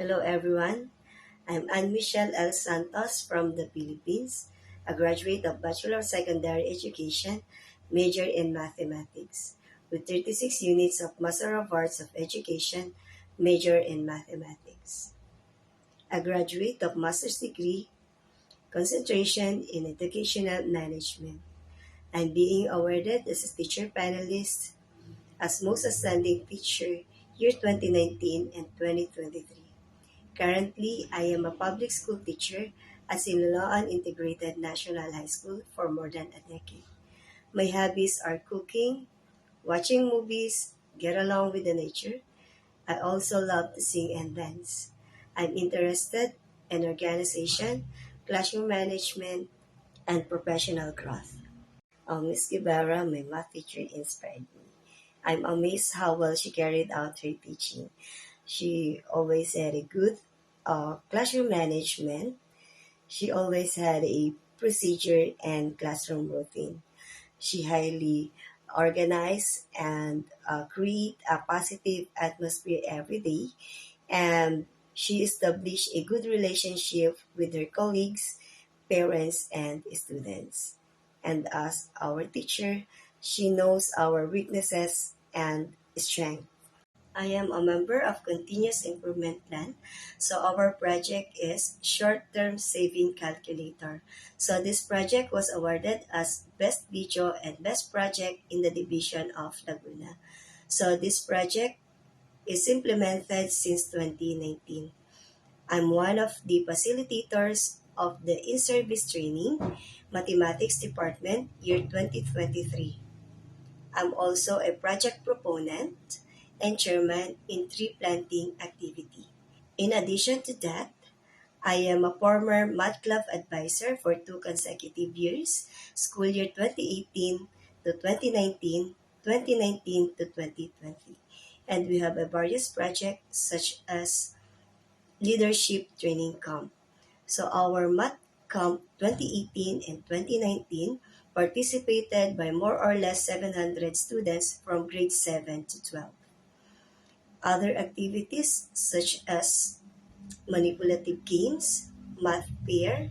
Hello everyone. I'm Anne Michelle L. Santos from the Philippines, a graduate of Bachelor of Secondary Education, major in Mathematics, with 36 units of Master of Arts of Education, major in Mathematics. A graduate of Master's degree, concentration in Educational Management. I'm being awarded as a teacher panelist as Most Outstanding Teacher year 2019 and 2023. Currently, I am a public school teacher at Siloan Integrated National High School for more than a decade. My hobbies are cooking, watching movies, get along with the nature. I also love to sing and dance. I'm interested in organization, classroom management, and professional growth. Miss Guevara, my math teacher, inspired me. I'm amazed how well she carried out her teaching. She always had a good classroom management. She always had a procedure and classroom routine. She highly organized and create a positive atmosphere every day. And she established a good relationship with her colleagues, parents, and students. And as our teacher, she knows our weaknesses and strengths. I am a member of Continuous Improvement Plan. So our project is Short-Term Saving Calculator. So this project was awarded as Best Video and Best Project in the Division of Laguna. So this project is implemented since 2019. I'm one of the facilitators of the In-Service Training Mathematics Department year 2023. I'm also a project proponent and chairman in tree planting activity. In addition to that, I am a former Math Club advisor for 2 consecutive years, school year 2018 to 2019, 2019 to 2020. And we have a various projects such as leadership training camp. So our Math Camp 2018 and 2019 participated by more or less 700 students from grade 7 to 12. Other activities such as manipulative games, math fair,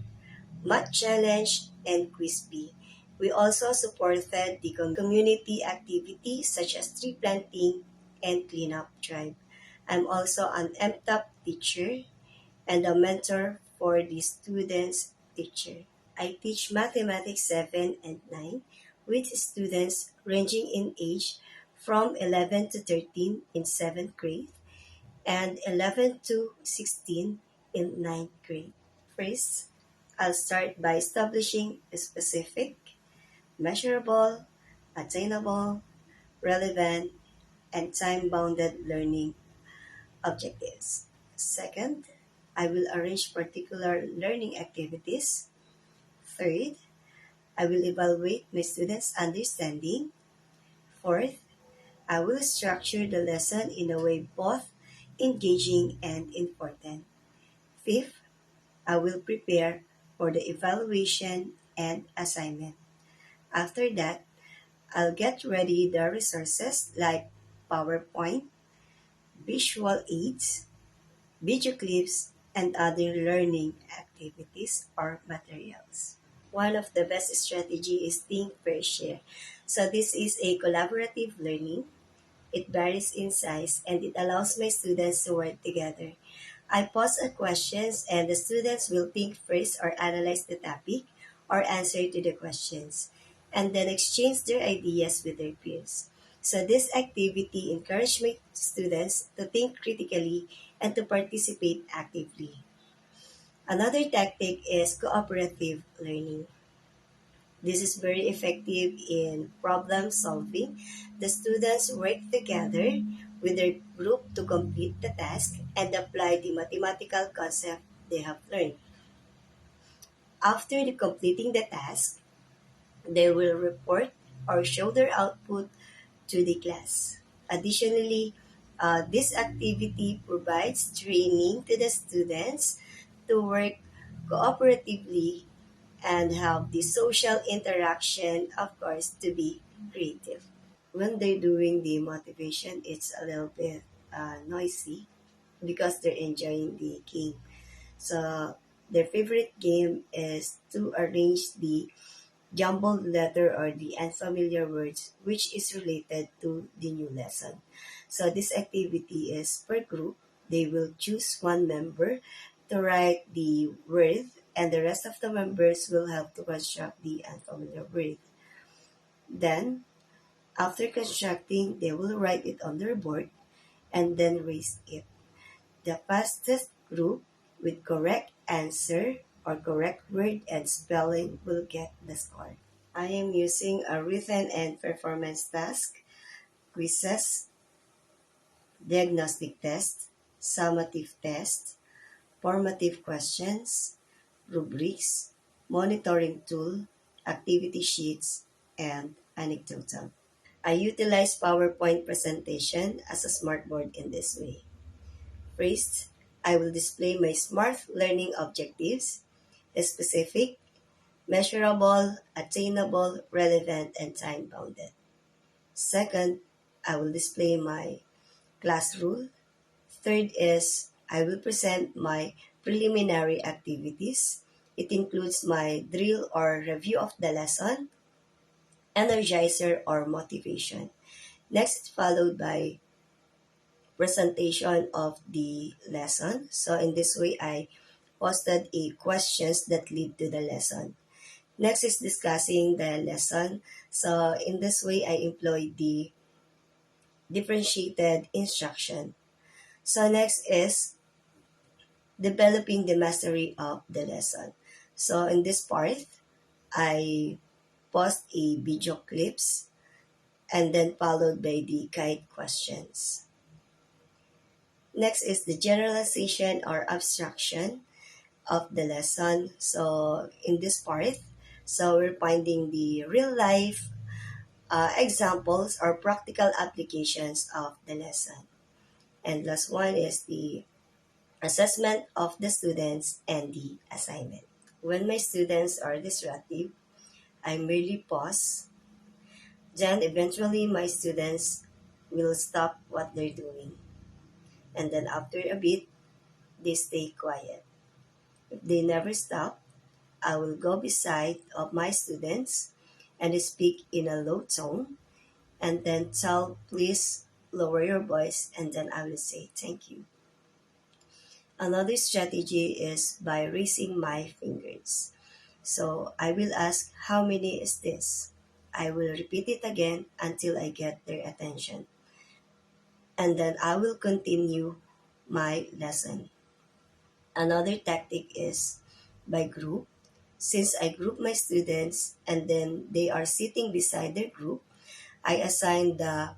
math challenge, and quiz bee. We also supported the community activities such as tree planting and cleanup drive. I'm also an MTOP teacher and a mentor for the students' teacher. I teach Mathematics 7 and 9 with students ranging in age from 11 to 13 in 7th grade and 11 to 16 in 9th grade. First, I'll start by establishing a specific, measurable, attainable, relevant, and time-bounded learning objectives. Second, I will arrange particular learning activities. Third, I will evaluate my students' understanding. Fourth, I will structure the lesson in a way both engaging and important. Fifth, I will prepare for the evaluation and assignment. After that, I'll get ready the resources like PowerPoint, visual aids, video clips, and other learning activities or materials. One of the best strategy is think per share. So this is a collaborative learning. It varies in size and it allows my students to work together. I pose a questions and the students will think first or analyze the topic or answer to the questions and then exchange their ideas with their peers. So this activity encourages my students to think critically and to participate actively. Another tactic is cooperative learning. This is very effective in problem solving. The students work together with their group to complete the task and apply the mathematical concept they have learned. After completing the task, they will report or show their output to the class. Additionally, this activity provides training to the students to work cooperatively and have the social interaction, of course, to be creative. When they're doing the motivation, it's a little bit noisy. because they're enjoying the game. So their favorite game is to arrange the jumbled letter or the unfamiliar words which is related to the new lesson. So this activity is per group. They will choose one member to write the word and the rest of the members will help to construct the unfamiliar word. Then, after constructing, they will write it on their board and then raise it. The fastest group with correct answer or correct word and spelling will get the score. I am using a written and performance task, quizzes, diagnostic test, summative test, formative questions, rubrics, monitoring tool, activity sheets, and anecdotal. I utilize PowerPoint presentation as a smartboard in this way. First, I will display my SMART learning objectives, specific, measurable, attainable, relevant, and time-bounded. Second, I will display my class rule. Third is I will present my preliminary activities. It includes my drill or review of the lesson, energizer or motivation. Next, followed by presentation of the lesson. So in this way, I posted a questions that lead to the lesson. Next is discussing the lesson. So in this way, I employ the differentiated instruction. So next is developing the mastery of the lesson. So in this part, I post a video clips and then followed by the guide questions. Next is the generalization or abstraction of the lesson. So in this part, so we're finding the real life examples or practical applications of the lesson. And last one is the assessment of the students and the assignment. When my students are disruptive, I merely pause. Then eventually my students will stop what they're doing. And then after a bit, they stay quiet. If they never stop, I will go beside of my students and speak in a low tone and then tell, please lower your voice, and then I will say thank you. Another strategy is by raising my fingers. So I will ask, how many is this? I will repeat it again until I get their attention. And then I will continue my lesson. Another tactic is by group. Since I group my students and then they are sitting beside their group, I assign the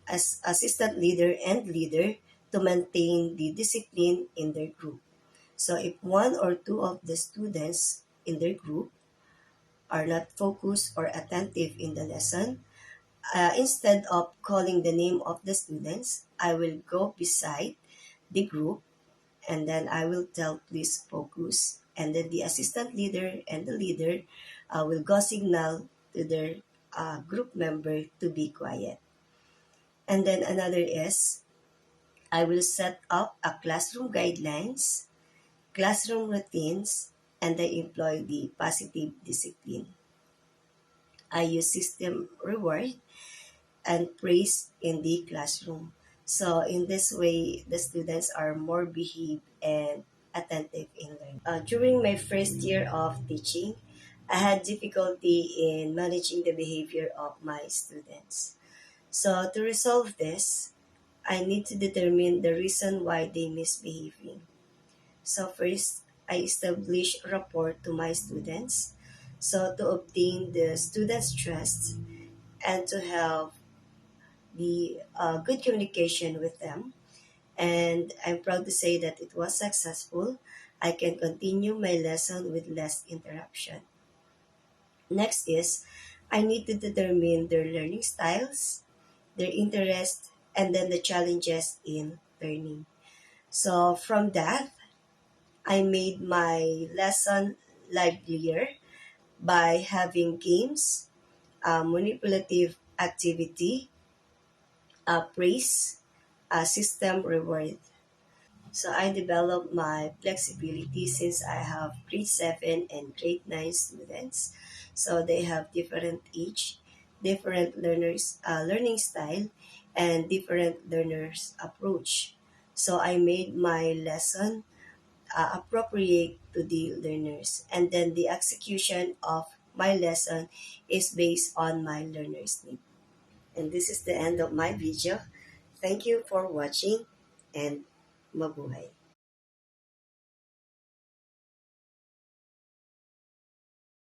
as assistant leader and leader to maintain the discipline in their group. So if one or two of the students in their group are not focused or attentive in the lesson, instead of calling the name of the students, I will go beside the group and then I will tell please focus. And then the assistant leader and the leader will go signal to their group member to be quiet. And then another is I will set up a classroom guidelines, classroom routines, and I employ the positive discipline. I use system reward and praise in the classroom. So in this way, the students are more behaved and attentive in learning. During my first year of teaching, I had difficulty in managing the behavior of my students. So to resolve this, I need to determine the reason why they misbehaving. So first, I establish rapport to my students. So to obtain the students' trust and to have the good communication with them. And I'm proud to say that it was successful. I can continue my lesson with less interruption. Next is, I need to determine their learning styles, their interest, and then the challenges in learning. So from that, I made my lesson livelier by having games, manipulative activity, praise, system reward. So I developed my flexibility since I have grade 7 and grade 9 students. So they have different age, different learning style, and different learners approach. So I made my lesson appropriate to the learners, and then the execution of my lesson is based on my learners' need. And this is the end of my video. Thank you for watching, and mabuhay.